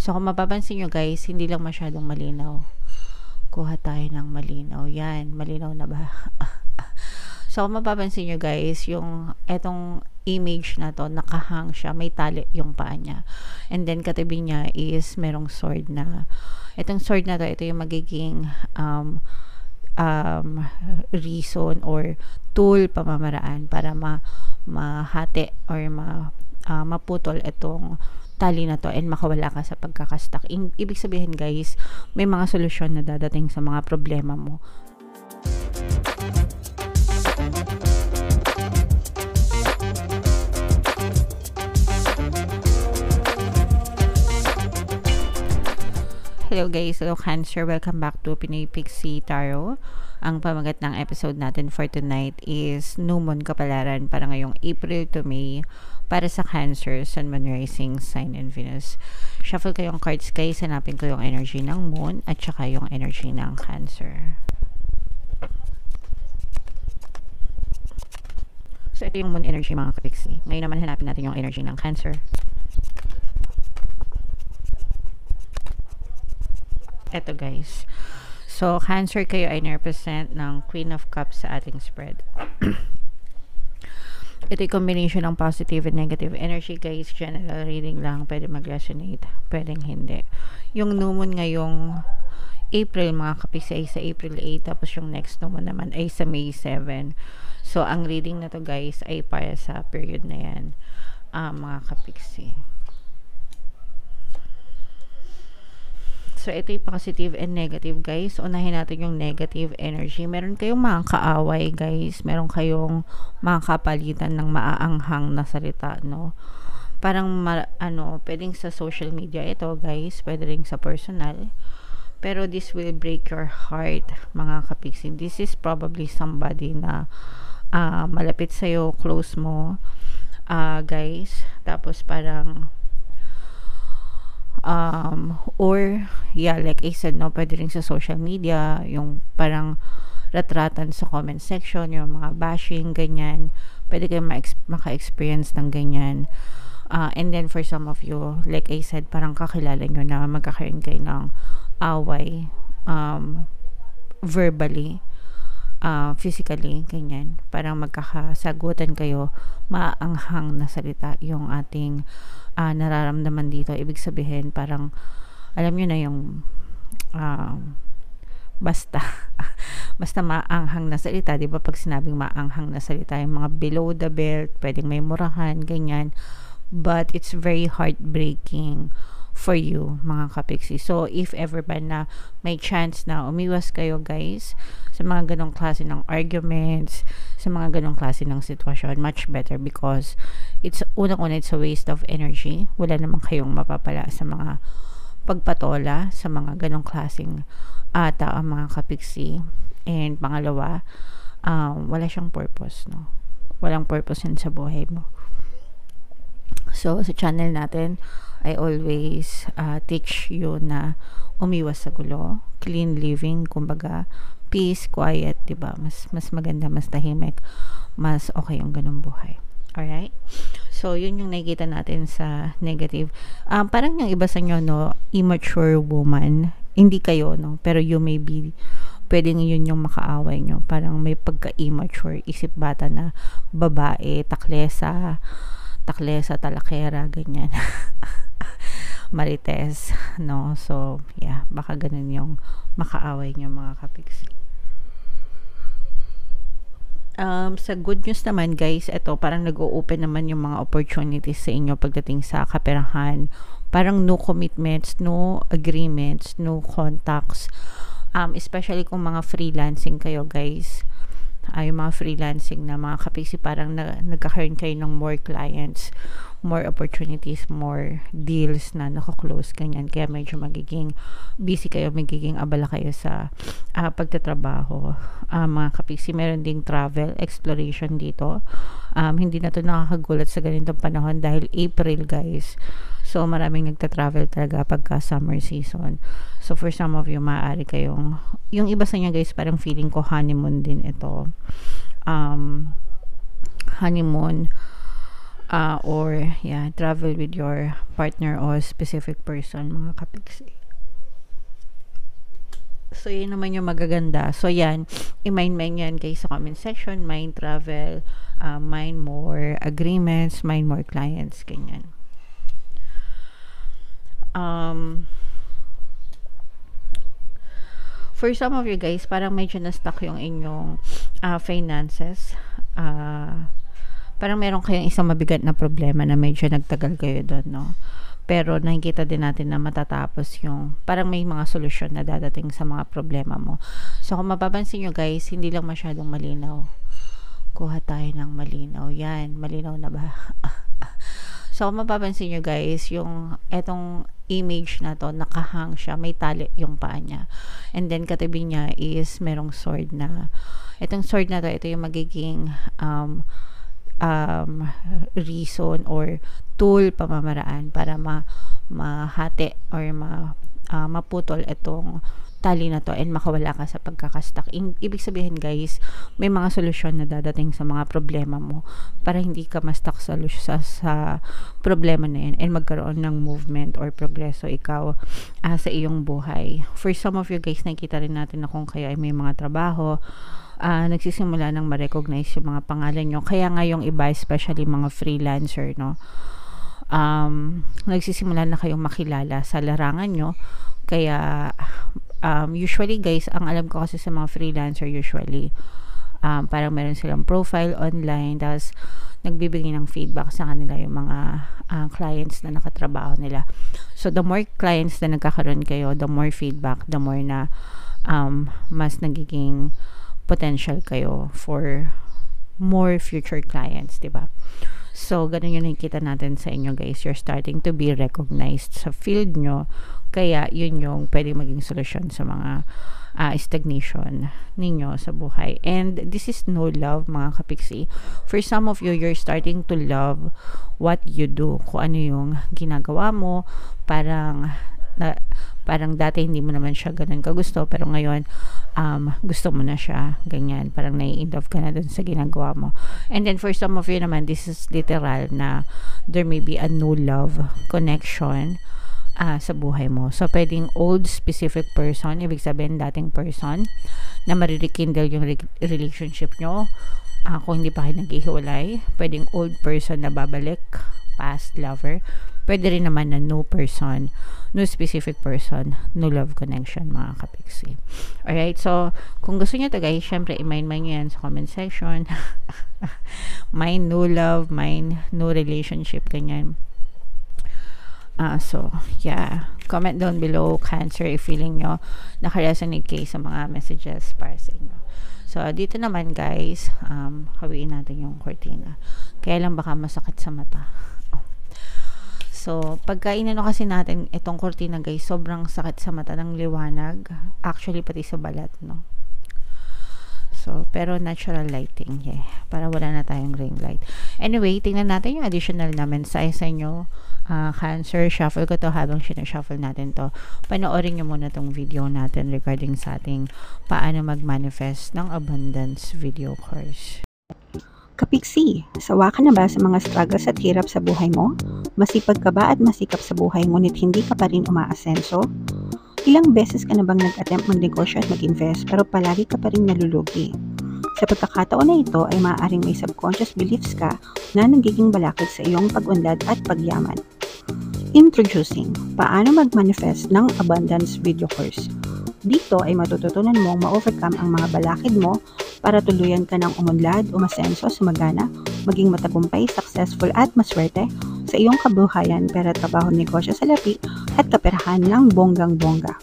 So, kung mapapansin nyo guys, hindi lang masyadong malinaw. Kuha tayo ng malinaw. Yan, malinaw na ba? So, kung mapapansin nyo guys, yung etong image na to, nakahang siya, may tali yung paa niya. And then, katabi niya is merong sword na, etong sword na to, ito yung magiging reason or tool, pamamaraan para mahati or maputol itong tali na to and makawala ka sa pagkakastak. Ibig sabihin guys, may mga solusyon na dadating sa mga problema mo. Hello guys, hello Cancer, welcome back to Pinoy Pixie Tarot. Ang pamagat ng episode natin for tonight is New Moon Kapalaran para ngayong April to May para sa Cancer, Sun, Moon, Rising, Sign, and Venus. Shuffle ko yung cards guys, hanapin ko yung energy ng Moon at saka yung energy ng Cancer. So ito yung Moon energy mga kapixie. Ngayon naman hanapin natin yung energy ng Cancer. Eto guys. So, Cancer, kayo ay na-represent ng Queen of Cups sa ating spread. Ito yung combination ng positive and negative energy guys. General reading lang. Pwede mag-resonate. Pwedeng hindi. Yung new moon ngayong April, mga kapisi, ay sa April 8. Tapos yung next new moon naman ay sa May 7. So, ang reading na to guys ay para sa period na yan. Mga kapiksi. So, ito yung positive and negative, guys. Unahin natin yung negative energy. Meron kayong mga kaaway, guys. Meron kayong mga kapalitan ng maaanghang na salita, no? Parang, pwedeng sa social media ito, guys. Pwede rin sa personal. Pero this will break your heart, mga kapixin. This is probably somebody na malapit sa'yo, close mo, guys. Tapos, parang or like I said, no, pwede rin sa social media, yung parang ratratan sa comment section, yung mga bashing, ganyan, pwede kayo maka-experience ng ganyan. And then for some of you, like I said, parang kakilala nyo na magkakaroon kayo ng away, verbally, physically, ganyan, parang magkakasagutan kayo, maaanghang na salita yung ating nararamdaman dito. Ibig sabihin, parang alam nyo na yung basta maanghang na salita, di ba? Pag sinabing maanghang na salita, yung mga below the belt, pwedeng may murahan, ganyan, but it's very heartbreaking for you, mga kapiksi. So, if ever ba na may chance na umiwas kayo, guys, sa mga ganong klase ng arguments, sa mga ganong klase ng sitwasyon, much better because it's unang-una, it's a waste of energy. Wala naman kayong mapapala sa mga pagpatola, sa mga ganong klaseng tao, mga kapiksi. And pangalawa, wala siyang purpose, no? Walang purpose yun sa buhay mo. So, sa channel natin, I always teach you na umiwas sa gulo, clean living, kumbaga, peace, quiet, diba? Mas maganda, mas tahimik, mas okay yung ganung buhay. Alright? So, yun yung nakikita natin sa negative. Parang yung iba sa inyo, no, immature woman, hindi kayo, no, pero you may be, pwedeng yun yung makaaway nyo. Parang may pagka-immature, isip bata na babae, taklesa, talakera, ganyan. Marites, no? So, yeah, baka ganun yung makaaway nyo, mga kapiks. Sa good news naman, guys, ito, parang nag-o-open naman yung mga opportunities sa inyo pagdating sa kaperahan. Parang no commitments, no agreements, no contacts. Especially kung mga freelancing kayo, guys. Yung mga freelancing na mga kapiksi, parang nagkakaroon kayo ng more clients, more opportunities, more deals na nakaklose, ganyan. Kaya medyo magiging busy kayo, magiging abala kayo sa pagtatrabaho. Mga kapiksi, meron ding travel, exploration dito. Hindi na to nakakagulat sa ganitong panahon dahil April, guys. So, maraming nagta-travel talaga pagka summer season. So, for some of you, maaari kayong, yung iba sa inyo, guys, parang feeling ko honeymoon din ito. Honeymoon, or yeah, travel with your partner or specific person, mga kapiksi. So, yun naman yung magaganda. So, yan. I-mind yan guys sa comment section. Mind travel, mind more agreements, mind more clients, ganyan. For some of you guys, parang medyo na-stuck yung inyong finances. Parang meron kayong isang mabigat na problema na medyo nagtagal kayo doon, no? Pero nakikita din natin na matatapos yung, parang may mga solusyon na dadating sa mga problema mo. So, kung mapapansin nyo guys, hindi lang masyadong malinaw. Kuha tayo ng malinaw. Yan, malinaw na ba? So, kung mapapansin nyo guys, yung etong image na to, nakahang siya, may tali yung paa niya. And then, katabi niya is merong sword na, etong sword na to, ito yung magiging reason or tool, pamamaraan para mahati or maputol itong tali na to and makawala ka sa pagkakastak. Ibig sabihin guys, may mga solusyon na dadating sa mga problema mo para hindi ka ma-stuck sa problema na yan and magkaroon ng movement or progreso ikaw sa iyong buhay. For some of you guys, nakikita rin natin na kung kaya ay may mga trabaho, nagsisimula nang ma-recognize yung mga pangalan nyo. Kaya nga yung iba, especially mga freelancer, no? Nagsisimula na kayong makilala sa larangan nyo. Kaya, usually guys, ang alam ko kasi sa mga freelancer usually, parang meron silang profile online, tapos nagbibigay ng feedback sa kanila yung mga clients na nakatrabaho nila. So, the more clients na nagkakaroon kayo, the more feedback, the more na mas nagiging potential kayo for more future clients, diba? So, ganun yung nakikita natin sa inyo guys. You're starting to be recognized sa field nyo. Kaya, yun yung pwede maging solusyon sa mga stagnation ninyo sa buhay. And this is no love, mga kapiksi. For some of you, you're starting to love what you do. Kung ano yung ginagawa mo, parang dati hindi mo naman siya ganun kagusto, pero ngayon gusto mo na siya, ganyan, parang nai-love ka na dun sa ginagawa mo. And then for some of you naman, this is literal na there may be a new love connection sa buhay mo. So pwedeng old specific person, ibig sabihin dating person na marirekindle yung relationship nyo kung hindi pa kayo naghihiwalay. Pwedeng old person na babalik, past lover. Pwede rin naman na no person, no specific person, no love connection, mga kapiksi. Alright, so kung gusto nyo to guys, syempre i-mind nyo yan sa comment section. Mine no love, mine no relationship, ganyan. So yeah, comment down below Cancer if feeling nyo nakaresonate kayo sa mga messages para sa inyo. So dito naman guys, hawiin natin yung cortina. Kaya lang baka masakit sa mata. So, pagka inano kasi natin itong cortina guys, sobrang sakit sa mata ng liwanag. Actually, pati sa balat, no? So, pero natural lighting, yeah. Para wala na tayong ring light. Anyway, tingnan natin yung additional naman sa inyo. Cancer, shuffle ko to habang sinashuffle natin to. Panoorin nyo muna tong video natin regarding sa ating paano mag-manifest ng abundance video course. Kapiksi, sawa ka na ba sa mga struggles at hirap sa buhay mo? Masipag ka ba at masikap sa buhay ngunit hindi ka pa rin umaasenso? Ilang beses ka na bang nag-attempt magnegosyo at mag-invest pero palagi ka pa rin nalulugi? Sa pagkakataon na ito ay maaaring may subconscious beliefs ka na nagiging balakid sa iyong pag-unlad at pagyaman. Introducing, paano mag-manifest ng abundance video course. Dito ay matututunan mong ma-overcome ang mga balakid mo para tuluyan ka ng umunlad, umasenso, sumagana, maging matagumpay, successful at maswerte sa iyong kabuhayan, pera, trabaho, negosyo, salapi at kaperahan ng bonggang-bongga.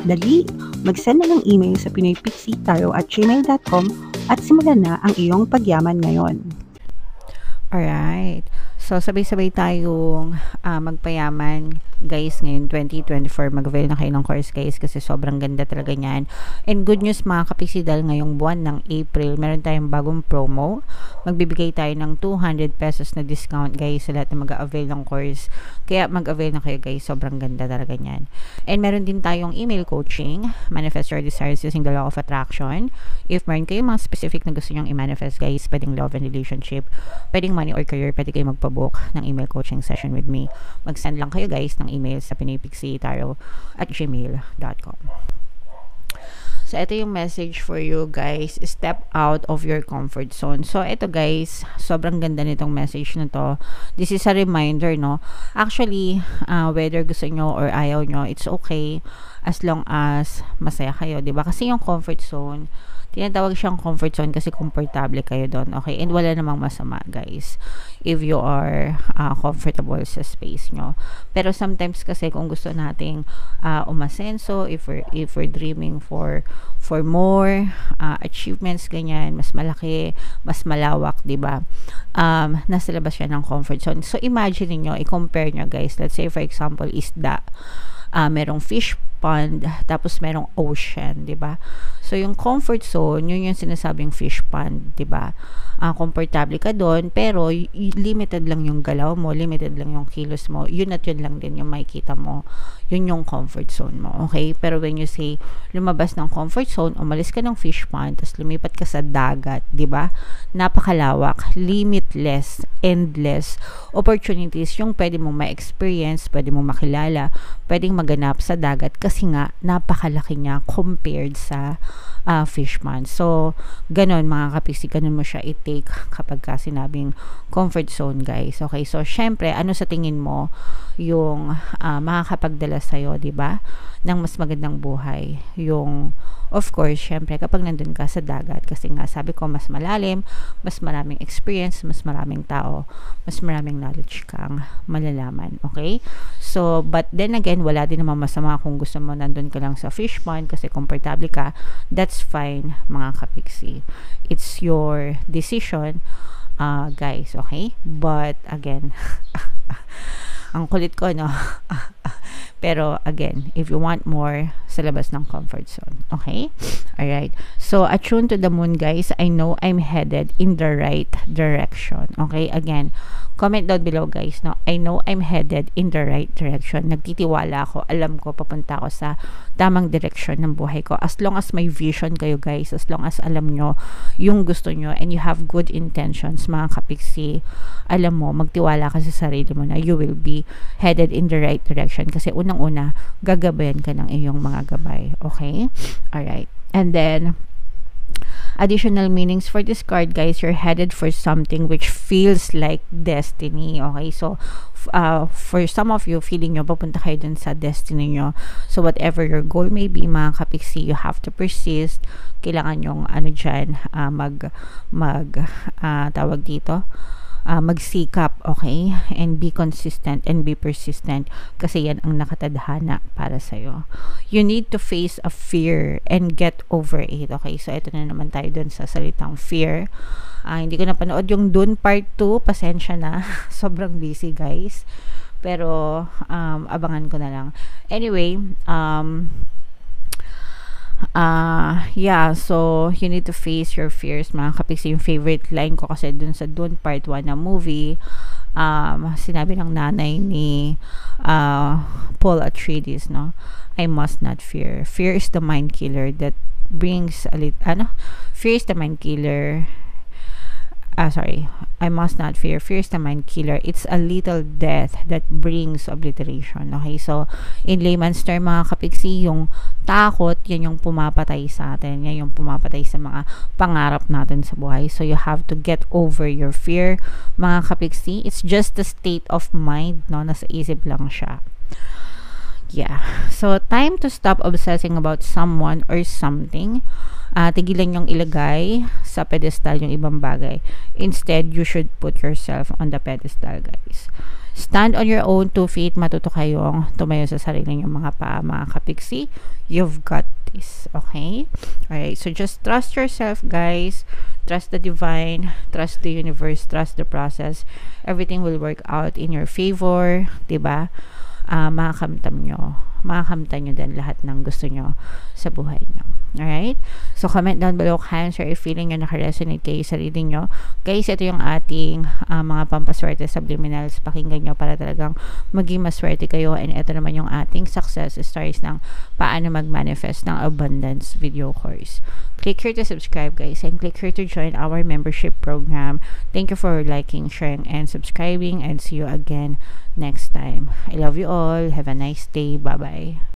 Dali, mag-send na ng email sa pinoypixie@gmail.com at simulan na ang iyong pagyaman ngayon. Alright. So, sabay-sabay tayong magpayaman guys, ngayon 2024, mag-avail na kayo ng course guys kasi sobrang ganda talaga niyan. And good news mga kapiksi, dahil ngayong buwan ng April, meron tayong bagong promo. Magbibigay tayo ng 200 pesos na discount guys sa lahat na mag-avail ng course. Kaya mag-avail na kayo guys, sobrang ganda talaga niyan. And meron din tayong email coaching, manifest your desires using the law of attraction. If meron kayo mga specific na gusto nyong i-manifest guys, pwedeng love and relationship, pwedeng money or career, pwede kayo magpabook ng email coaching session with me. Mag-send lang kayo guys ng email sa pinoypixitarot@gmail.com. So, ito yung message for you guys. Step out of your comfort zone. So, ito guys, sobrang ganda nitong message na to. This is a reminder, no? Actually, whether gusto nyo or ayaw nyo, it's okay as long as masaya kayo, diba? Kasi yung comfort zone, tinatawag siyang comfort zone kasi komportable kayo doon, okay? And wala namang masama, guys, if you are comfortable sa space nyo. Pero sometimes kasi kung gusto nating umasenso, if we're dreaming for more achievements, ganyan, mas malaki, mas malawak, diba? Nasa labas siya ng comfort zone. So, imagine niyo, i-compare nyo, guys. Let's say, for example, isda. Merong fish pond, tapos merong ocean, 'di ba? So yung comfort zone, yun yung sinasabing fish pond, 'di ba? Komportable ka doon, pero limited lang yung galaw mo, limited lang yung kilos mo. Yun at yun lang din yung makikita mo. Yun yung comfort zone mo, okay? Pero when you say lumabas ng comfort zone, umalis ka ng fish pond, tapos lumipat ka sa dagat, 'di ba? Napakalawak, limitless, endless opportunities yung pwede mong ma-experience, pwede mong makilala, pwedeng maganap sa dagat kasi nga napakalaki niya compared sa fish pond. So, ganun mga kapiksi, ganun mo siya i-take kapag ka sinabing comfort zone, guys. Okay, so syempre, ano sa tingin mo yung makakapagdala sa'yo, diba, ng mas magandang buhay? Yung, of course, syempre, kapag nandun ka sa dagat, kasi nga, sabi ko, mas malalim, mas maraming experience, mas maraming tao, mas maraming knowledge kang malalaman, okay? So, but then again, wala din naman masama kung gusto mo nandun ka lang sa fish pond kasi komportable ka, that's fine, mga kapiksi. It's your decision, guys, okay? But, again, ang kulit ko, no? Pero, again, if you want more, sa labas ng comfort zone. Okay? Alright. So, attune to the moon, guys. I know I'm headed in the right direction. Okay? Again, comment down below, guys. No? I know I'm headed in the right direction. Nagtitiwala ako. Alam ko, papunta ako sa tamang direction ng buhay ko. As long as may vision kayo, guys. As long as alam nyo yung gusto nyo and you have good intentions, mga kapiksi, alam mo, magtiwala ka sa sarili mo na you will be headed in the right direction. Kasi unang-una, gagabayan ka ng iyong mga gabay. Okay? Alright. And then, additional meanings for this card, guys, you're headed for something which feels like destiny. Okay? So, for some of you, feeling nyo, papunta kayo dun sa destiny nyo. So, whatever your goal may be, mga kapiksi, you have to persist. Kailangan yung, dyan, tawag dito, magsikap, okay? And be consistent and be persistent kasi yan ang nakatadhana para sa'yo. You need to face a fear and get over it, okay? So, ito na naman tayo dun sa salitang fear. Hindi ko napanood yung dun part 2, pasensya na. Sobrang busy, guys. Pero, abangan ko na lang. Anyway, yeah, so you need to face your fears, mga kapiksi. Yung favorite line ko kasi dun sa Dune part 1 na movie, sinabi ng nanay ni Paul Atreides, no, I must not fear. Fear is the mind killer that brings fear is the mind killer. I must not fear. Fear is the mind killer. It's a little death that brings obliteration. Okay, so in layman's term, mga kapiksi, yung takot, yan yung pumapatay sa atin. Yan yung pumapatay sa mga pangarap natin sa buhay. So you have to get over your fear, mga kapiksi. It's just a state of mind, no? Nasa isip lang siya. Yeah. So, time to stop obsessing about someone or something. Tigilan yung ilagay sa pedestal yung ibang bagay. Instead, you should put yourself on the pedestal, guys. Stand on your own 2 feet. Matuto kayong tumayo sa sarili yung mga paa, mga kapiksi. You've got this. Okay? Alright. So, just trust yourself, guys. Trust the divine. Trust the universe. Trust the process. Everything will work out in your favor. Diba? makakamtan nyo din lahat ng gusto nyo sa buhay nyo. Alright? So, comment down below, Cancer, if feeling nyo nakaresonate kayo sa reading nyo. Guys, ito yung ating mga pampaswerte subliminals. Pakinggan nyo para talagang maging maswerte kayo. And ito naman yung ating success stories ng paano mag-manifest ng abundance video course. Click here to subscribe, guys, and click here to join our membership program. Thank you for liking, sharing, and subscribing, and see you again next time. I love you all. Have a nice day. Bye-bye.